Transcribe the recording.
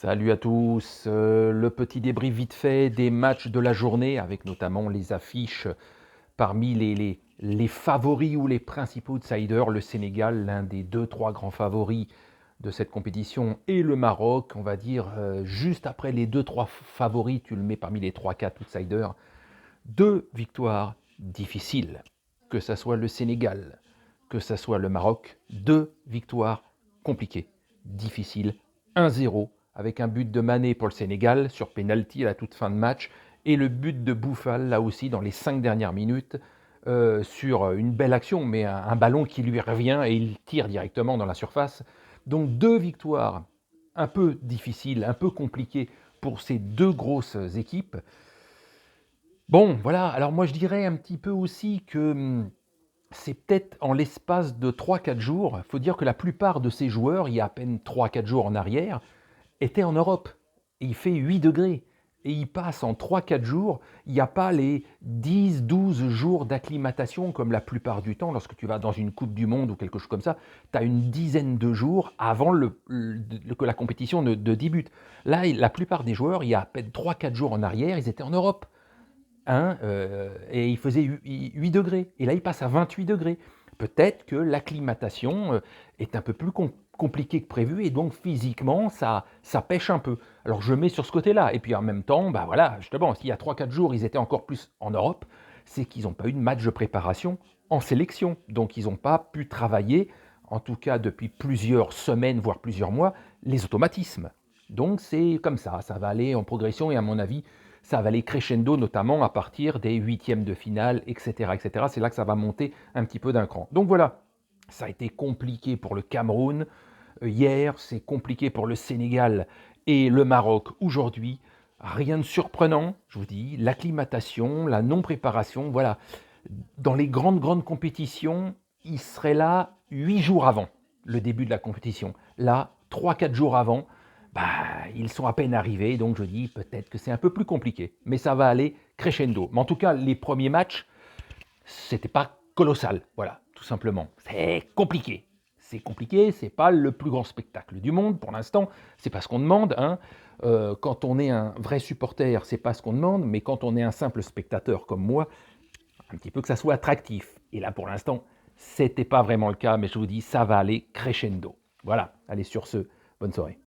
Salut à tous, le petit débrief vite fait des matchs de la journée avec notamment les affiches parmi les favoris ou les principaux outsiders, le Sénégal, l'un des deux, trois grands favoris de cette compétition, et le Maroc, on va dire, juste après les deux, trois favoris, tu le mets parmi les trois, quatre outsiders. Deux victoires difficiles, que ça soit le Sénégal, que ça soit le Maroc, deux victoires compliquées, difficiles, 1-0 avec un but de Mané pour le Sénégal sur penalty à la toute fin de match et le but de Bouffal là aussi dans les 5 dernières minutes sur une belle action mais un ballon qui lui revient et il tire directement dans la surface. Donc deux victoires un peu difficiles, un peu compliquées pour ces deux grosses équipes. Bon, voilà, alors moi je dirais un petit peu aussi que c'est peut-être en l'espace de 3-4 jours, il faut dire que la plupart de ces joueurs, il y a à peine 3-4 jours en arrière, étaient en Europe. Et il fait 8 degrés. Et il passe en 3-4 jours, il n'y a pas les 10-12 jours d'acclimatation comme la plupart du temps, lorsque tu vas dans une Coupe du Monde ou quelque chose comme ça, tu as une dizaine de jours avant que la compétition ne débute. Là, la plupart des joueurs, il y a à peine 3-4 jours en arrière, ils étaient en Europe. Hein, et il faisait 8 degrés. Et là, il passe à 28 degrés. Peut-être que l'acclimatation est un peu plus compliquée que prévu et donc physiquement, ça pêche un peu. Alors je mets sur ce côté-là. Et puis en même temps, bah voilà, justement, s'il y a 3-4 jours, ils étaient encore plus en Europe, c'est qu'ils n'ont pas eu de match de préparation en sélection. Donc ils n'ont pas pu travailler, en tout cas depuis plusieurs semaines, voire plusieurs mois, les automatismes. Donc c'est comme ça va aller en progression et à mon avis, ça va aller crescendo, notamment à partir des huitièmes de finale, etc. etc. C'est là que ça va monter un petit peu d'un cran. Donc voilà, ça a été compliqué pour le Cameroun hier, c'est compliqué pour le Sénégal et le Maroc aujourd'hui. Rien de surprenant, je vous dis, l'acclimatation, la non-préparation, voilà. Dans les grandes compétitions, ils seraient là 8 jours avant le début de la compétition. Là, 3-4 jours avant, bah, ils sont à peine arrivés, donc je dis peut-être que c'est un peu plus compliqué. Mais ça va aller crescendo. Mais en tout cas, les premiers matchs, c'était pas colossal. Voilà, tout simplement. C'est compliqué. C'est compliqué, c'est pas le plus grand spectacle du monde pour l'instant. C'est pas ce qu'on demande. Hein. Quand on est un vrai supporter, c'est pas ce qu'on demande. Mais quand on est un simple spectateur comme moi, un petit peu que ça soit attractif. Et là, pour l'instant, c'était pas vraiment le cas, mais je vous dis, ça va aller crescendo. Voilà, allez sur ce, bonne soirée.